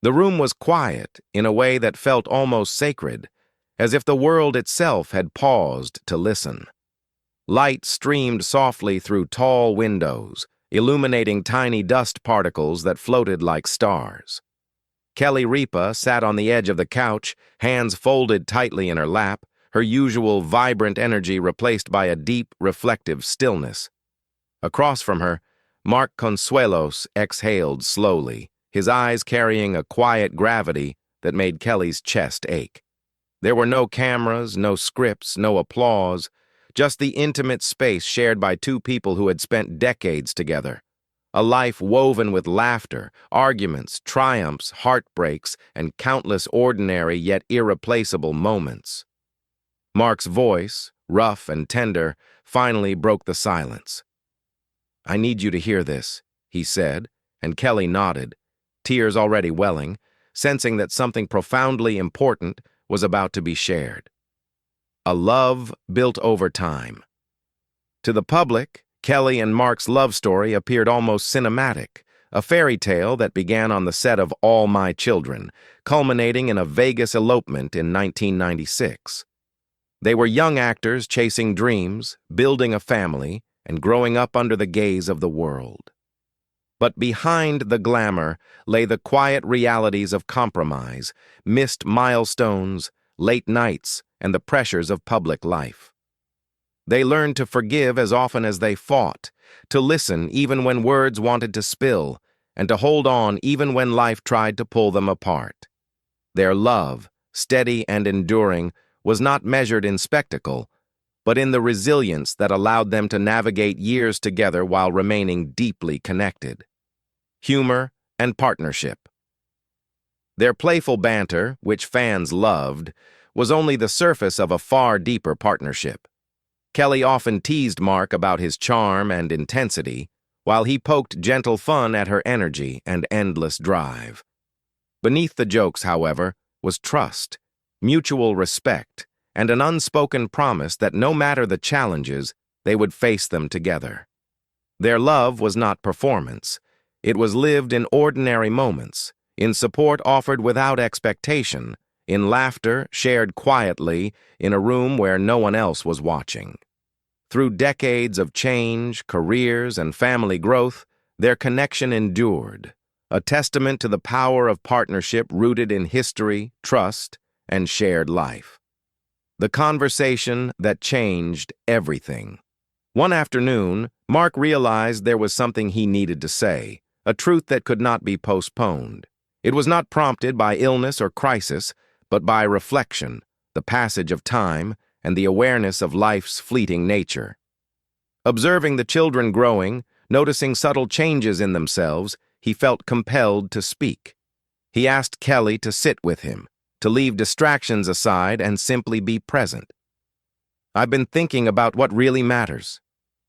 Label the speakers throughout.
Speaker 1: The room was quiet in a way that felt almost sacred, as if the world itself had paused to listen. Light streamed softly through tall windows, illuminating tiny dust particles that floated like stars. Kelly Ripa sat on the edge of the couch, hands folded tightly in her lap, her usual vibrant energy replaced by a deep, reflective stillness. Across from her, Mark Consuelos exhaled slowly, his eyes carrying a quiet gravity that made Kelly's chest ache. There were no cameras, no scripts, no applause, just the intimate space shared by two people who had spent decades together. A life woven with laughter, arguments, triumphs, heartbreaks, and countless ordinary yet irreplaceable moments. Mark's voice, rough and tender, finally broke the silence. "I need you to hear this," he said, and Kelly nodded, tears already welling, sensing that something profoundly important was about to be shared. A love built over time. To the public, Kelly and Mark's love story appeared almost cinematic, a fairy tale that began on the set of All My Children, culminating in a Vegas elopement in 1996. They were young actors chasing dreams, building a family, and growing up under the gaze of the world. But behind the glamour lay the quiet realities of compromise, missed milestones, late nights, and the pressures of public life. They learned to forgive as often as they fought, to listen even when words wanted to spill, and to hold on even when life tried to pull them apart. Their love, steady and enduring, was not measured in spectacle, but in the resilience that allowed them to navigate years together while remaining deeply connected. Humor and partnership. Their playful banter, which fans loved, was only the surface of a far deeper partnership. Kelly often teased Mark about his charm and intensity, while he poked gentle fun at her energy and endless drive. Beneath the jokes, however, was trust, mutual respect, and an unspoken promise that no matter the challenges, they would face them together. Their love was not performance. It was lived in ordinary moments, in support offered without expectation, in laughter shared quietly in a room where no one else was watching. Through decades of change, careers, and family growth, their connection endured, a testament to the power of partnership rooted in history, trust, and shared life. The conversation that changed everything. One afternoon, Mark realized there was something he needed to say, a truth that could not be postponed. It was not prompted by illness or crisis, but by reflection, the passage of time, and the awareness of life's fleeting nature. Observing the children growing, noticing subtle changes in themselves, he felt compelled to speak. He asked Kelly to sit with him, to leave distractions aside and simply be present. "I've been thinking about what really matters,"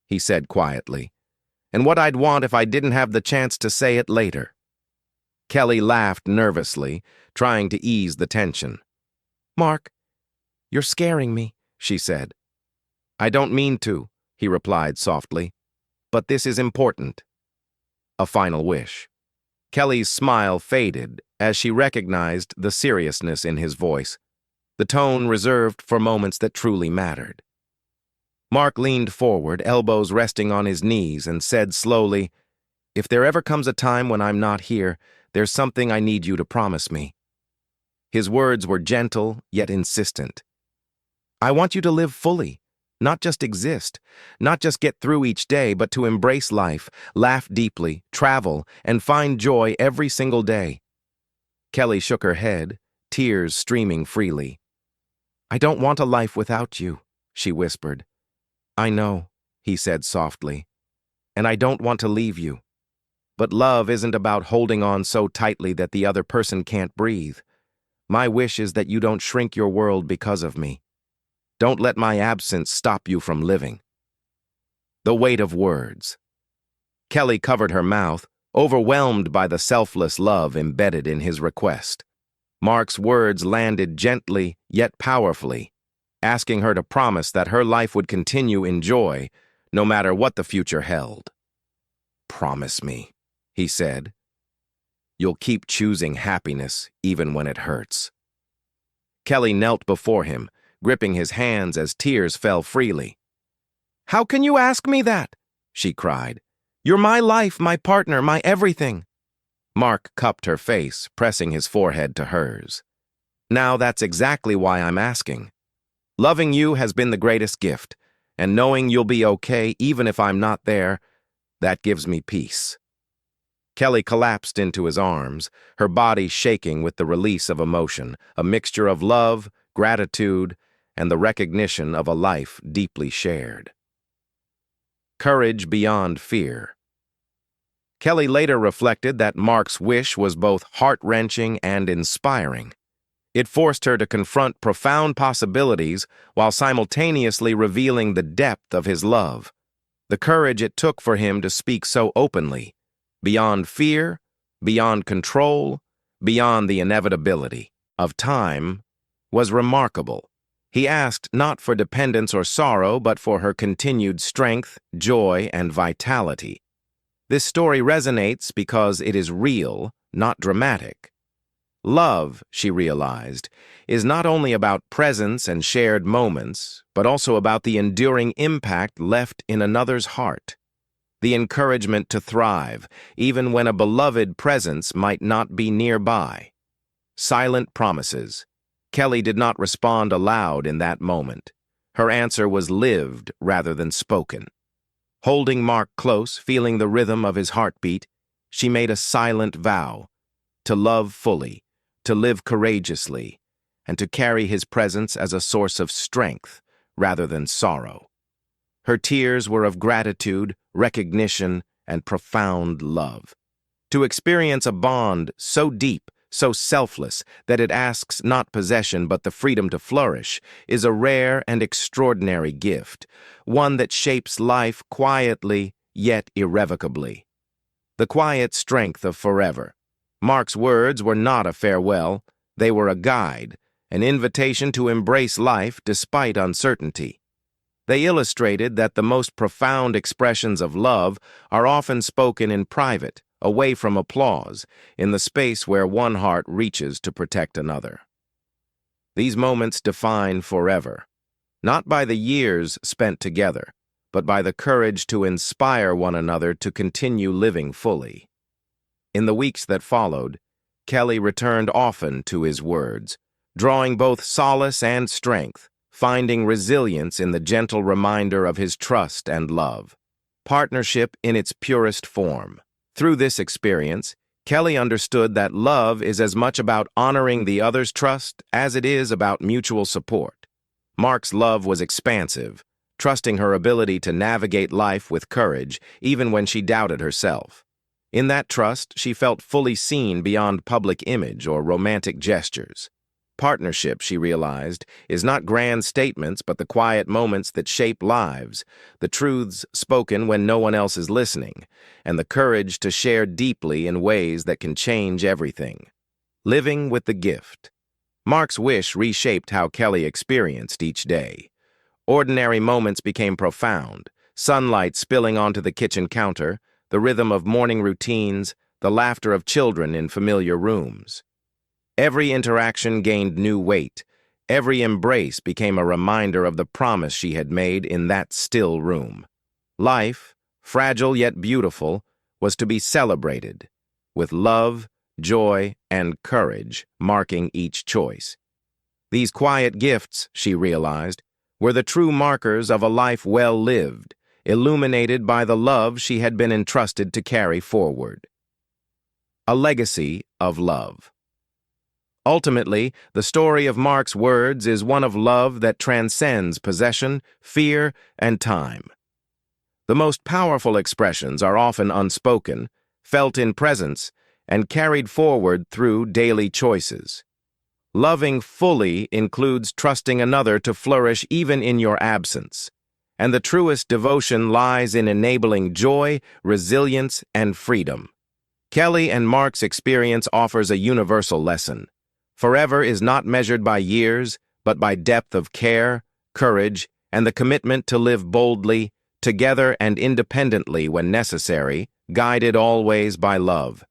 Speaker 1: he said quietly, "and what I'd want if I didn't have the chance to say it later." Kelly laughed nervously, trying to ease the tension. "Mark, you're scaring me," she said. "I don't mean to," he replied softly, "but this is important." A final wish. Kelly's smile faded as she recognized the seriousness in his voice, the tone reserved for moments that truly mattered. Mark leaned forward, elbows resting on his knees, and said slowly, "If there ever comes a time when I'm not here, there's something I need you to promise me." His words were gentle, yet insistent. "I want you to live fully, not just exist, not just get through each day, but to embrace life, laugh deeply, travel, and find joy every single day." Kelly shook her head, tears streaming freely. "I don't want a life without you," she whispered. "I know," he said softly, "and I don't want to leave you. But love isn't about holding on so tightly that the other person can't breathe. My wish is that you don't shrink your world because of me. Don't let my absence stop you from living." The weight of words. Kelly covered her mouth, overwhelmed by the selfless love embedded in his request. Mark's words landed gently yet powerfully, asking her to promise that her life would continue in joy, no matter what the future held. "Promise me," he said. You'll keep choosing happiness even when it hurts. Kelly knelt before him, gripping his hands as tears fell freely. "How can you ask me that?" she cried. "You're my life, my partner, my everything." Mark cupped her face, pressing his forehead to hers. "Now that's exactly why I'm asking. Loving you has been the greatest gift, and knowing you'll be okay even if I'm not there, that gives me peace." Kelly collapsed into his arms, her body shaking with the release of emotion, a mixture of love, gratitude, and the recognition of a life deeply shared. Courage beyond fear. Kelly later reflected that Mark's wish was both heart-wrenching and inspiring. It forced her to confront profound possibilities while simultaneously revealing the depth of his love. The courage it took for him to speak so openly, beyond fear, beyond control, beyond the inevitability of time, was remarkable. He asked not for dependence or sorrow, but for her continued strength, joy, and vitality. This story resonates because it is real, not dramatic. Love, she realized, is not only about presence and shared moments, but also about the enduring impact left in another's heart. The encouragement to thrive, even when a beloved presence might not be nearby. Silent promises. Kelly did not respond aloud in that moment. Her answer was lived rather than spoken. Holding Mark close, feeling the rhythm of his heartbeat, she made a silent vow to love fully, to live courageously, and to carry his presence as a source of strength rather than sorrow. Her tears were of gratitude, recognition, and profound love. To experience a bond so deep, so selfless, that it asks not possession but the freedom to flourish, is a rare and extraordinary gift, one that shapes life quietly yet irrevocably. The quiet strength of forever. Mark's words were not a farewell, they were a guide, an invitation to embrace life despite uncertainty. They illustrated that the most profound expressions of love are often spoken in private, away from applause, in the space where one heart reaches to protect another. These moments define forever, not by the years spent together, but by the courage to inspire one another to continue living fully. In the weeks that followed, Kelly returned often to his words, drawing both solace and strength, finding resilience in the gentle reminder of his trust and love. Partnership in its purest form. Through this experience, Kelly understood that love is as much about honoring the other's trust as it is about mutual support. Mark's love was expansive, trusting her ability to navigate life with courage even when she doubted herself. In that trust, she felt fully seen beyond public image or romantic gestures. Partnership, she realized, is not grand statements but the quiet moments that shape lives, the truths spoken when no one else is listening, and the courage to share deeply in ways that can change everything. Living with the gift. Mark's wish reshaped how Kelly experienced each day. Ordinary moments became profound, sunlight spilling onto the kitchen counter, the rhythm of morning routines, the laughter of children in familiar rooms. Every interaction gained new weight. Every embrace became a reminder of the promise she had made in that still room. Life, fragile yet beautiful, was to be celebrated, with love, joy, and courage marking each choice. These quiet gifts, she realized, were the true markers of a life well lived, illuminated by the love she had been entrusted to carry forward. A legacy of love. Ultimately, the story of Mark's words is one of love that transcends possession, fear, and time. The most powerful expressions are often unspoken, felt in presence, and carried forward through daily choices. Loving fully includes trusting another to flourish even in your absence, and the truest devotion lies in enabling joy, resilience, and freedom. Kelly and Mark's experience offers a universal lesson. Forever is not measured by years, but by depth of care, courage, and the commitment to live boldly, together and independently when necessary, guided always by love.